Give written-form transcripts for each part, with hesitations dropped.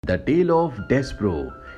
The tell of डेस्प्रो।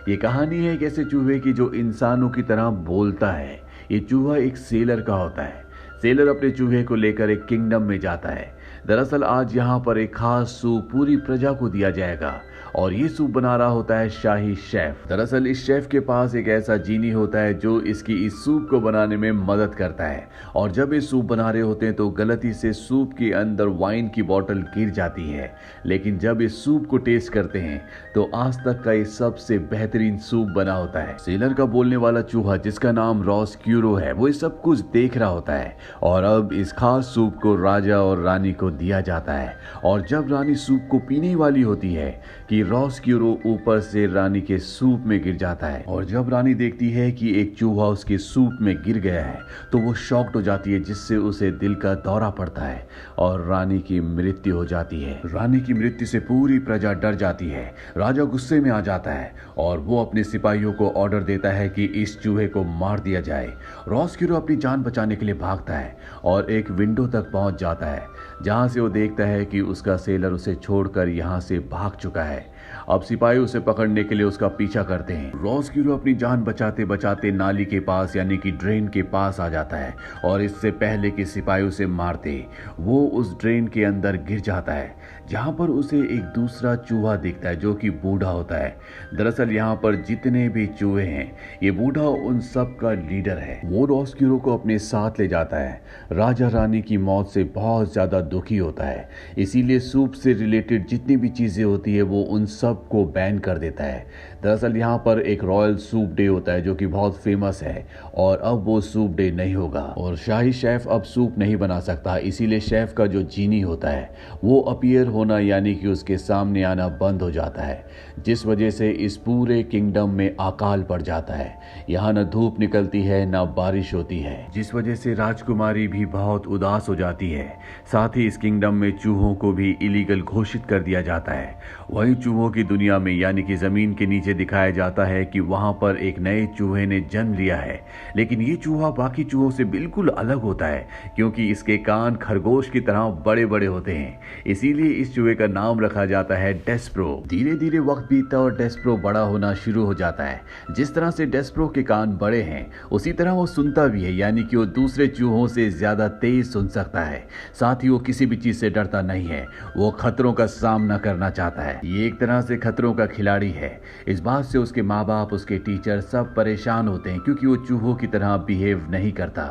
ये कहानी है एक ऐसे चूहे की जो इंसानों की तरह बोलता है। ये चूहा एक सेलर का होता है। सेलर अपने चूहे को लेकर एक किंगडम में जाता है। दरअसल आज यहाँ पर एक खास सूप पूरी प्रजा को दिया जाएगा और ये सूप बना रहा होता है शाही शेफ। दरअसल इस शेफ के पास एक ऐसा जीनी होता है जो इसकी इस सूप को बनाने में मदद करता है। और जब ये सूप बना रहे होते हैं तो गलती से सूप के अंदर वाइन की बोतल गिर जाती है, लेकिन जब इस सूप को टेस्ट करते हैं तो आज तक का ये सबसे बेहतरीन सूप बना होता है। सेलर का बोलने वाला चूहा जिसका नाम रॉस्क्यूरो है वो ये सब कुछ देख रहा होता है और अब इस खास सूप को राजा और रानी को दिया जाता है। और जब रानी सूप को पीने वाली होती है कि रॉस्क्यूरो ऊपर से रानी के सूप में गिर जाता है और जब रानी देखती है कि एक चूहा उसके सूप में गिर गया है तो वो शॉक्ड हो जाती है, जिससे उसे दिल का दौरा पड़ता है और रानी की मृत्यु हो जाती है। रानी की मृत्यु से पूरी प्रजा डर जाती है। राजा गुस्से में आ जाता है और वो अपने सिपाहियों को ऑर्डर देता है कि इस चूहे को मार दिया जाए। रॉस्क्यूरो अपनी जान बचाने के लिए भागता है और एक विंडो तक पहुंच जाता है जहां से वो देखता है कि उसका सेलर उसे छोड़कर यहां से भाग चुका है। अब सिपाही उसे पकड़ने के लिए उसका पीछा करते हैं। रॉस्क्यूरो अपनी जान बचाते बचाते नाली के पास यानी कि ड्रेन के पास आ जाता है और इससे पहले कि सिपाही उसे मारते वो उस ड्रेन के अंदर गिर जाता है जहां पर उसे एक दूसरा चूहा दिखता है जो कि बूढ़ा होता है। दरअसल यहाँ पर जितने भी चूहे हैं ये बूढ़ा उन सब का लीडर है। वो रॉस्क्यूरो को अपने साथ ले जाता है। राजा रानी की मौत से बहुत ज्यादा दुखी होता है, इसीलिए सूप से रिलेटेड जितनी भी चीजें होती है वो उन सब को बैन कर देता है। दरअसल यहाँ पर एक रॉयल सूप डे होता है जो कि बहुत फेमस है और अब वो सूप डे नहीं होगा और शाही शेफ अब सूप नहीं बना सकता, इसीलिए शेफ का जो जीनी होता है वो अपीयर होना यानी कि उसके सामने आना बंद हो जाता है, जिस वजह से इस पूरे किंगडम में अकाल पड़ जाता है। यहाँ न धूप निकलती है न बारिश होती है, जिस वजह से राजकुमारी भी बहुत उदास हो जाती है। साथ ही इस किंगडम में चूहों को भी इलीगल घोषित कर दिया जाता है। वहीं चूहों की दुनिया में यानी कि जमीन के नीचे दिखाया जाता है कि वहां पर एक नए चूहे ने जन्म लिया है, लेकिन ये चूहा बाकी चूहों से बिल्कुल अलग होता है क्योंकि इसके कान खरगोश की तरह बड़े बड़े होते हैं, इसीलिए इस चूहे का नाम रखा जाता है डेस्प्रो। धीरे धीरे वक्त बीतता और डेस्प्रो बड़ा होना शुरू हो जाता है। जिस तरह से डेस्प्रो के कान बड़े हैं उसी तरह वो सुनता भी है, यानी कि वो दूसरे चूहों से ज्यादा तेज सुन सकता है। साथ ही वो किसी भी चीज से डरता नहीं है, वो खतरों का सामना करना चाहता है। ये एक तरह से खतरों का खिलाड़ी है। इस बात से उसके माँ बाप, उसके टीचर सब परेशान होते हैं क्योंकि वो चूहों की तरह बिहेव नहीं करता।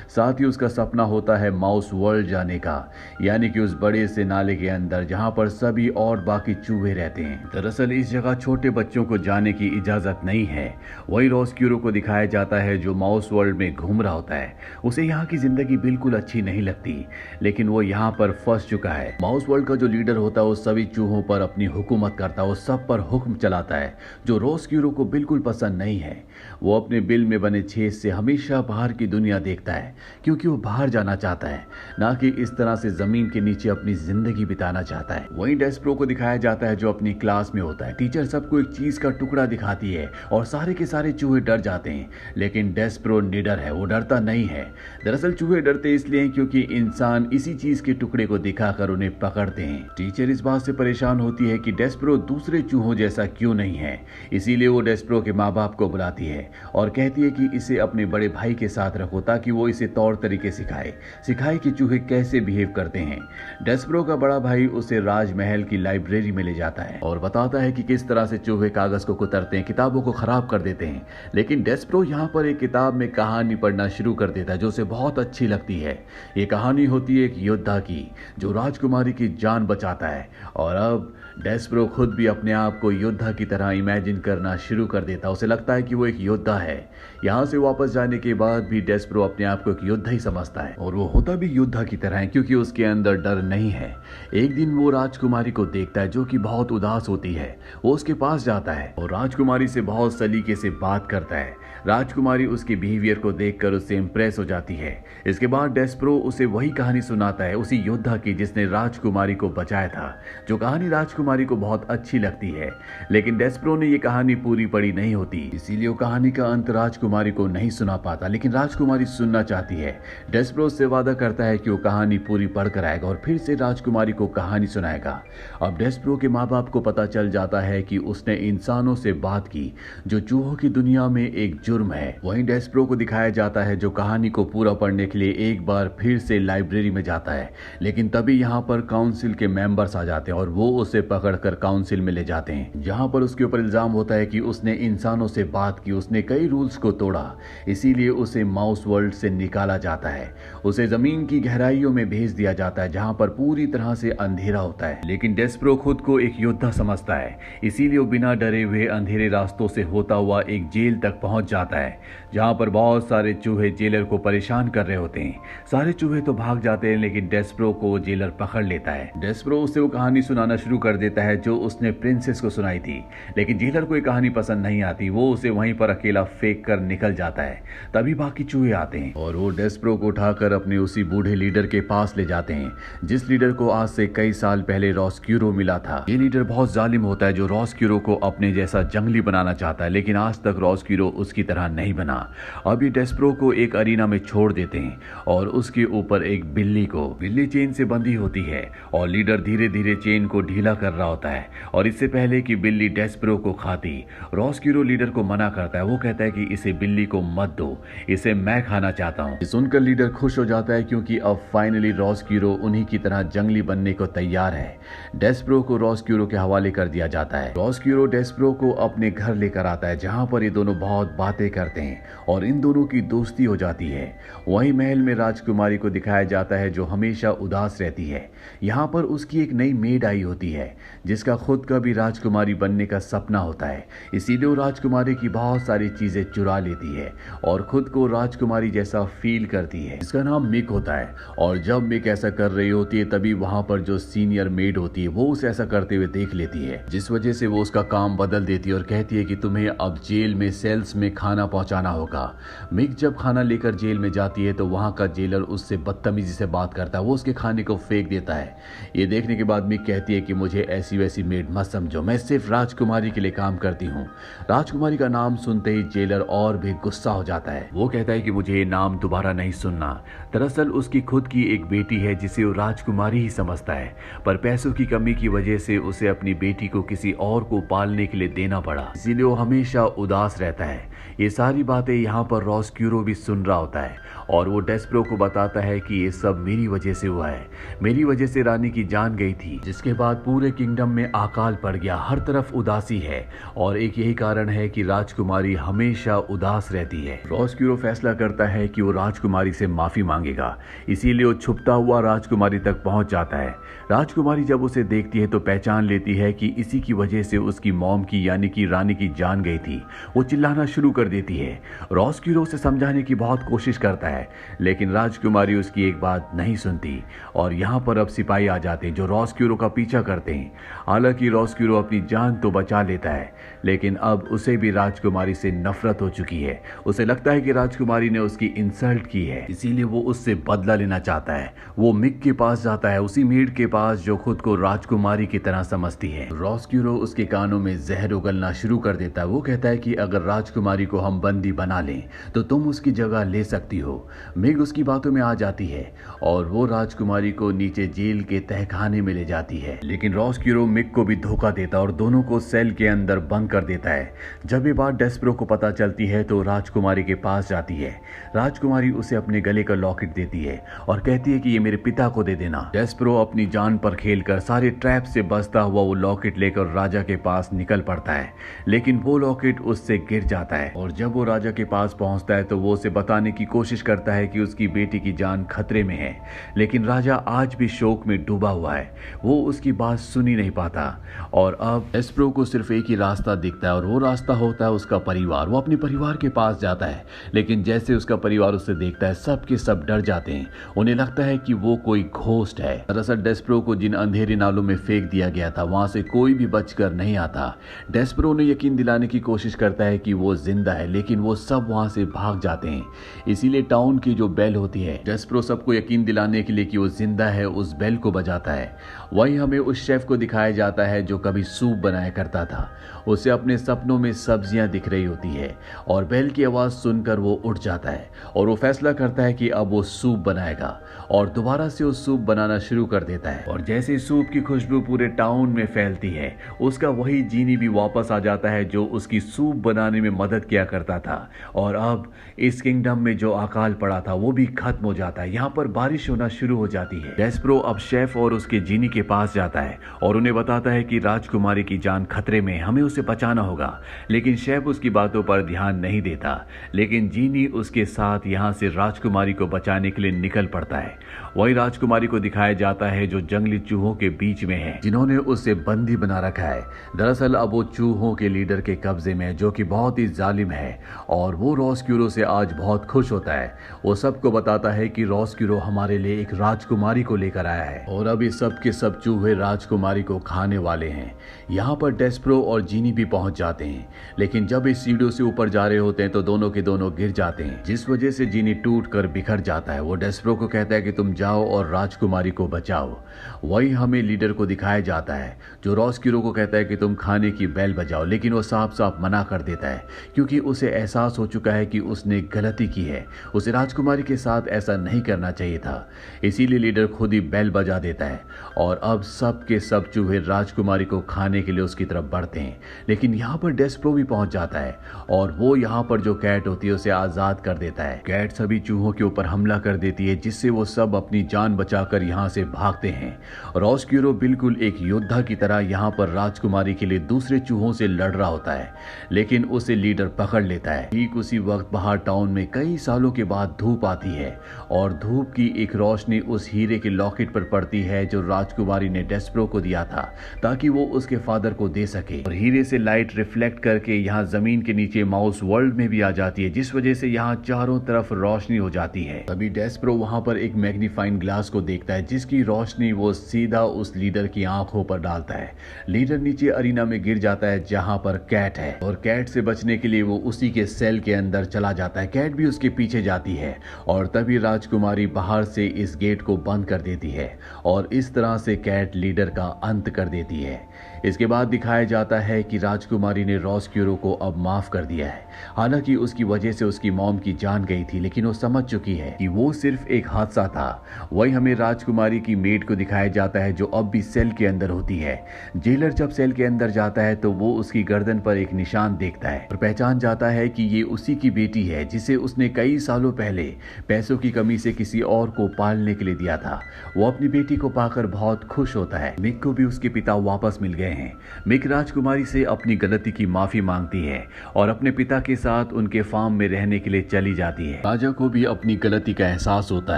साथ ही उसका सपना होता है माउस वर्ल्ड जाने का, यानी कि उस बड़े से नाले के अंदर जहां पर सभी और बाकी चूहे रहते हैं। दरअसल इस जगह छोटे बच्चों को जाने की इजाजत नहीं है। वही रॉस्क्यूरो को दिखाया जाता है जो माउस वर्ल्ड में घूम रहा होता है। उसे यहाँ की जिंदगी बिल्कुल अच्छी नहीं लगती, लेकिन वो यहाँ पर फंस चुका है। माउस वर्ल्ड का जो लीडर होता है वो सभी चूहों पर अपनी हुकूमत करता है, वो सब पर हुक्म चलाता है, जो रॉस्क्यूरो को बिल्कुल पसंद नहीं है। वो अपने बिल में बने छेद से हमेशा बाहर की दुनिया देखता है क्योंकि वो बाहर जाना चाहता है, ना कि इस तरह से जमीन के नीचे अपनी जिंदगी बिताना चाहता है। वहीं डेस्प्रो को दिखाया जाता है जो अपनी क्लास में होता है। टीचर सबको एक चीज का टुकड़ा दिखाती है और सारे के सारे चूहे डर जाते हैं, लेकिन डेस्प्रो निडर है, वो डरता नहीं है। दरअसल चूहे डरते इसलिए हैं क्योंकि इंसान इसी चीज के टुकड़े को दिखाकर उन्हें पकड़ते हैं। टीचर इस बात से परेशान होती है कि डेस्प्रो दूसरे चूहों जैसा क्यों नहीं है, इसीलिए वो डेस्प्रो के माँ बाप को बुलाती है और कहती है कि इसे अपने बड़े भाई के साथ रखो ताकि वो इसे तौर तरीके सिखाए कि चूहे कैसे बिहेव करते हैं। डेस्प्रो का बड़ा भाई उसे राजमहल की लाइब्रेरी में ले जाता है और बताता है कि किस तरह से चूहे कागज को कुतरते हैं, किताबों को खराब कर देते हैं। लेकिन डेस्प्रो यहाँ पर एक किताब में कहानी पढ़ना शुरू कर देता है जो उसे बहुत अच्छी लगती है। ये कहानी होती है एक योद्धा की जो राजकुमारी की जान बचाता है और अब डेस्प्रो खुद भी अपने आप को योद्धा की तरह इमेजिन करना शुरू कर देता है। उसे लगता है कि वो एक योद्धा है। यहाँ से वापस जाने के बाद भी डेस्प्रो अपने आप को एक योद्धा ही समझता है और वो होता भी योद्धा की तरह है क्योंकि उसके अंदर डर नहीं है। एक दिन वो राजकुमारी को देखता है जो कि बहुत उदास होती है। वो उसके पास जाता है और राजकुमारी से बहुत सलीके से बात करता है। राजकुमारी उसके बिहेवियर को देखकर उससे इंप्रेस हो जाती है। इसके बाद डेस्प्रो उसे वही कहानी सुनाता है उसी योद्धा की जिसने राजकुमारी को बचाया था, जो कहानी राजकुमारी राजकुमारी को बहुत अच्छी लगती है, लेकिन डेस्परो ने ये कहानी पूरी पढ़ी नहीं होती, इसीलिए वो कहानी का अंत राजकुमारी को नहीं सुना पाता। लेकिन राजकुमारी सुनना चाहती है। डेस्परो से वादा करता है कि वो कहानी पूरी पढ़कर आएगा और फिर से राजकुमारी को कहानी सुनाएगा। अब डेस्परो के माँ बाप को पता चल जाता है कि उसने इंसानों से बात की, जो चूहों की दुनिया में एक जुर्म है। वहीं डेस्परो को दिखाया जाता है जो कहानी को पूरा पढ़ने के लिए एक बार फिर से लाइब्रेरी में जाता है, लेकिन तभी यहाँ पर काउंसिल के मेंबर्स आ जाते हैं और वो उसे पकड़कर काउंसिल में ले जाते हैं, जहाँ पर उसके ऊपर इल्जाम होता है कि उसने इंसानों से बात की, उसने कई रूल्स को तोड़ा, इसीलिए उसे माउस वर्ल्ड से निकाला जाता है। उसे जमीन की गहराइयों में भेज दिया जाता है, जहाँ पर पूरी तरह से अंधेरा होता है। लेकिन डेस्परो खुद को एक योद्धा समझता है, इसीलिए वो बिना डरे हुए अंधेरे रास्तों से होता हुआ एक जेल तक पहुंच जाता है, जहाँ पर बहुत सारे चूहे जेलर को परेशान कर रहे होते हैं। सारे चूहे तो भाग जाते हैं, लेकिन डेस्परो को जेलर पकड़ लेता है। डेस्परो उसे वो कहानी सुनाना शुरू कर देता है जो उसने प्रिंसेस को सुनाई थी, लेकिन जेलर को ये कहानी पसंद नहीं आती। वो उसे वहीं पर अकेला फेंक कर निकल जाता है। तभी बाकी चूहे आते हैं और वो डेस्परो को उठाकर अपने उसी बूढ़े लीडर के पास ले जाते हैं, जिस लीडर को आज से कई साल पहले रॉस्क्यूरो मिला था। ये लीडर बहुत जालिम होता है, जो रॉस्क्यूरो को अपने जैसा जंगली बनाना चाहता है, लेकिन आज तक रॉस्क्यूरो उसकी तरह नहीं बना। अब ये डेस्परो को एक अरीना में छोड़ देते हैं और उसके ऊपर एक बिल्ली चेन से बंधी होती है और लीडर धीरे धीरे चेन को ढीला कर रहा होता है। और इससे पहले कि बिल्ली डेस्परो को खाती, रॉस्क्यूरो लीडर को मना करता है। वो कहता है कि इसे बिल्ली को मत दो, इसे मैं खाना चाहता हूँ। सुनकर लीडर खुश हो जाता है, क्योंकि अब फाइनली रॉस्क्यूरो उन्हीं की तरह जंगली बनने को तैयार है। डेस्परो को रॉस्क्यूरो के हवाले कर दिया जाता है। रॉस्क्यूरो डेस्परो को अपने घर लेकर आता है, जहाँ पर ये दोनों बहुत बातें करते हैं और इन दोनों की दोस्ती हो जाती है। वहीं महल में राजकुमारी को दिखाया जाता है जो हमेशा उदास रहती है। यहाँ पर उसकी एक नई मेड आई होती है, जिसका खुद का भी राजकुमारी बनने का सपना होता है, इसीलिए वो राजकुमारी की बहुत सारी चीजें चुरा लेती है और खुद को राजकुमारी जैसा फील करती है। इसका नाम मिक होता है और जब मिक ऐसा कर रही होती है, तभी वहां पर जो सीनियर मेड होती है वो उसे ऐसा करते हुए देख लेती है, जिस वजह से वो उसका काम बदल देती है और कहती है कि तुम्हें अब जेल में सेल्स में खाना पहुंचाना होगा। मिक जब खाना लेकर जेल में जाती है तो वहां का जेलर उससे बदतमीजी से बात करता है, वो उसके खाने को फेंक देता है। ये देखने के बाद मिक कहती है कि मुझे ऐसी वैसी मेड मत समझो, मैं सिर्फ राजकुमारी के लिए काम करती हूँ। राजकुमारी का नाम सुनते ही जेलर और भी गुस्सा हो जाता है। वो कहता है कि मुझे ये नाम दोबारा नहीं सुनना। दरअसल उसकी खुद की एक बेटी है जिसे वो राजकुमारी ही समझता है, पर पैसों की कमी की वजह से उसे अपनी बेटी को किसी और को पालने के लिए देना पड़ा, इसीलिए वो हमेशा उदास रहता है। ये सारी बातें यहाँ पर रॉस्क्यूरो भी सुन रहा होता है और वो डेस्परो को बताता है कि ये सब मेरी वजह से हुआ है, मेरी वजह से रानी की जान गई थी, जिसके बाद पूरे किंगडम में अकाल पड़ गया, हर तरफ उदासी है और एक यही कारण है कि राजकुमारी हमेशा उदास रहती है। रॉस्क्यूरो फैसला करता है कि वो राजकुमारी से माफी मांगेगा, इसीलिए वो छुपता हुआ राजकुमारी तक पहुंच जाता है। राजकुमारी जब उसे देखती है तो पहचान लेती है कि इसी की वजह से उसकी मॉम की यानी कि रानी की जान गई थी। वो चिल्लाना शुरू कर देती है। रॉस्क्यूरो उसे समझाने की बहुत कोशिश करता है, लेकिन राजकुमारी उसकी एक बात नहीं सुनती और यहाँ पर अब सिपाही आ जाते हैं जो रॉस्क्यूरो का पीछा करते हैं। हालांकि रॉस्क्यूरो अपनी जान तो बचा लेता है, लेकिन अब उसे भी राजकुमारी से नफरत हो चुकी है। उसे लगता है कि राजकुमारी ने उसकी इंसल्ट की है, इसीलिए वो उससे बदला लेना चाहता है। वो मिक के पास जाता है, उसी मेड के पास जो खुद को राजकुमारी की तरह समझती है। रॉस्क्यूरो उसके कानों में जहर उगलना शुरू कर देता है। वो कहता है कि अगर राजकुमारी को हम बंदी बना लें तो तुम उसकी जगह ले सकती हो। मिग उसकी बातों में आ जाती है और वो राजकुमारी को नीचे जेल के तहखाने में ले जाती है, लेकिन रॉस्क्यूरो मिग को भी धोखा देता और दोनों को सेल के अंदर बंद कर देता है। जब ये बात डेस्परो को पता चलती है तो राजकुमारी के पास जाती है। राजकुमारी उसे अपने गले का लॉकेट देती है और कहती है कि ये मेरे पिता को दे देना। डेस्परो अपनी जान पर खेलकर सारे ट्रैप से बचता हुआ वो लॉकेट लेकर राजा के पास निकल पड़ता है, लेकिन वो लॉकेट उससे गिर जाता है और जब वो राजा के पास पहुंचता है तो वो उसे बताने की कोशिश करता है कि उसकी बेटी की जान खतरे में है, लेकिन राजा आज भी शोक में डूबा हुआ है। वो उसकी बात सुन ही नहीं पाता और अब डेस्परो को सिर्फ एक ही रास्ता दिखता है और वो रास्ता होता है उसका परिवार। वो अपने परिवार के पास जाता है, लेकिन जैसे उसका परिवार उसे देखता है सब के सब डर जाते हैं। उन्हें लगता है कि वो कोई घोस्ट है। दरअसल डेस्परो को जिन अंधेरे नालों में फेंक दिया गया था वहां से कोई भी बचकर नहीं आता। डेस्परो उन्हें यकीन दिलाने की कोशिश करता है कि वो जिंदा है, लेकिन वो सब वहां से भाग जाते हैं। इसीलिए टाउन की जो बेल होती है, डेस्परो सबको यकीन दिलाने के लिए कि वो जिंदा है, उस बेल को बजाता है। वहीं हमें उस शेफ को को दिखाया जाता है जो कभी सूप बनाया करता था। उसे अपने सपनों में सब्जियां दिख रही होती है और बेल की आवाज सुनकर वो उठ जाता है और वो फैसला करता है कि अब वो सूप बनाएगा और दोबारा से वो सूप बनाना शुरू कर देता है। और जैसे सूप की खुशबू पूरे टाउन में फैलती है, उसका वही जीनी भी वापस आ जाता है जो उसकी सूप बनाने में मदद किया करता था। और अब इस किंगडम में जो अकाल पड़ा था वो भी खत्म हो जाता है। यहाँ पर बारिश होना शुरू हो जाती है। डेस्परो अब शेफ और उसके जीनी के पास जाता है और उन्हें बताता है कि राजकुमारी की जान खतरे में, हमें उसे बचाना होगा। लेकिन शेफ उसकी बातों पर ध्यान नहीं देता, लेकिन जीनी उसके साथ यहाँ से राजकुमारी को बचाने के लिए निकल पड़ता है। वही राजकुमारी को दिखाया जाता है जो जंगली चूहों के बीच में है, जिन्होंने उसे बंदी बना रखा है। दरअसल अब वो चूहों के लीडर के कब्जे में है, जो कि बहुत ही जालिम है। और वो रॉसक्यूरो से आज बहुत खुश होता है। वो सबको बताता है कि रॉसक्यूरो हमारे लिए एक राजकुमारी को लेकर आया है और अब ये सब के सब चूहे राजकुमारी को खाने वाले हैं। यहाँ पर डेस्परो और जीनी भी पहुंच जाते हैं, लेकिन जब इस सीढ़ियों से ऊपर जा रहे होते हैं तो दोनों के दोनों गिर जाते हैं, जिस वजह से जीनी टूट कर बिखर जाता है। वो डेस्परो को कहता है कि तुम जाओ और राजकुमारी को बचाओ। वही हमें लीडर को दिखाया जाता है जो रॉसक्यूरो को कहता है कि तुम खाने की बेल बजाओ, लेकिन वो साफ साफ मना कर देता है क्योंकि उसे एहसास हो चुका है कि उसने गलती की है। उसे राजकुमारी के साथ ऐसा नहीं करना चाहिए था। इसीलिए लीडर खुद ही बेल बजा देता है और अब सब के सब चूहे राजकुमारी को खाने के लिए उसकी तरफ बढ़ते हैं। लेकिन यहाँ पर डेस्परो भी पहुंच जाता है और वो यहाँ पर जो कैट होती है उसे आजाद कर देता है। कैट सभी चूहों के ऊपर हमला कर देती है, जिससे वो सब अपनी जान बचाकर यहाँ से भागते हैं। रॉसक्यूरो बिल्कुल एक योद्धा की तरह यहाँ पर राजकुमारी के लिए दूसरे चूहों से लड़ रहा होता है, लेकिन उसे लीडर पकड़ लेता है। ठीक उसी वक्त बाहर टाउन में कई सालों के बाद धूप आती है और धूप की एक रोशनी उस हीरे के लॉकेट पर पड़ती है जो राजकुमारी ने डेस्परो को दिया था ताकि वो उसके फादर को दे सके। और हीरे से लाइट रिफ्लेक्ट करके यहाँ जमीन के नीचे माउस वर्ल्ड में भी आ जाती है, जिस वजह से यहाँ चारों तरफ रोशनी हो जाती है। तभी डेस्परो वहां पर एक मैग्नीफाइंग ग्लास को देखता है, जिसकी रोशनी वो सीधा उस लीडर की आंखों पर डालता है। लीडर नीचे अरीना में गिर जाता है जहां पर कैट है और कैट से बचने के लिए वो उसी के सेल के अंदर चला जाता है। कैट भी उसके पीछे जाती है और तभी राजकुमारी बाहर से इस गेट को बंद कर देती है और इस तरह से कैट लीडर का अंत कर देती है। इसके बाद दिखाया जाता है कि राजकुमारी ने रॉसक्यूरो को अब माफ कर दिया है। हालांकि उसकी वजह से उसकी मॉम की जान गई थी, लेकिन वो समझ चुकी है कि वो सिर्फ एक हादसा था। वही हमें राजकुमारी की मेड को दिखाया जाता है जो अब भी सेल के अंदर होती है। जेलर जब सेल के अंदर जाता है तो वो उसकी गर्दन पर एक निशान देखता है और पहचान जाता है कि ये उसी की बेटी है जिसे उसने कई सालों पहले पैसों की कमी से किसी और को पालने के लिए दिया था। वो अपनी बेटी को पाकर बहुत खुश होता है। मिक को भी उसके पिता वापस मिल गए हैं। मिक राजकुमारी से अपनी गलती की माफी मांगती है और अपने पिता के साथ उनके फार्म में रहने के लिए चली जाती है। राजा को भी अपनी गलती का एहसास होता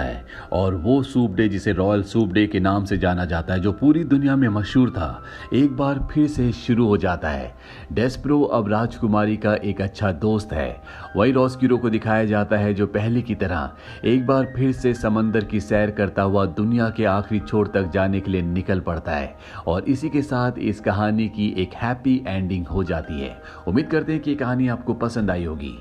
है और वो सूप डे, जिसे रॉयल सूप डे के नाम से जाना जाता है, जो पूरी दुनिया में मशहूर था, एक बार फिर से शुरू हो जाता है। डेस्परो अब राजकुमारी का एक अच्छा दोस्त है। वही रॉसक्यूरो को दिखाया जाता है जो पहले की तरह एक बार फिर से समंदर की सैर करता हुआ दुनिया के आखिरी छोर तक जाने के लिए निकल पड़ता है। और इसी के साथ इस कहानी की एक हैप्पी एंडिंग हो जाती है। उम्मीद करते हैं कि ये कहानी आपको पसंद आई होगी।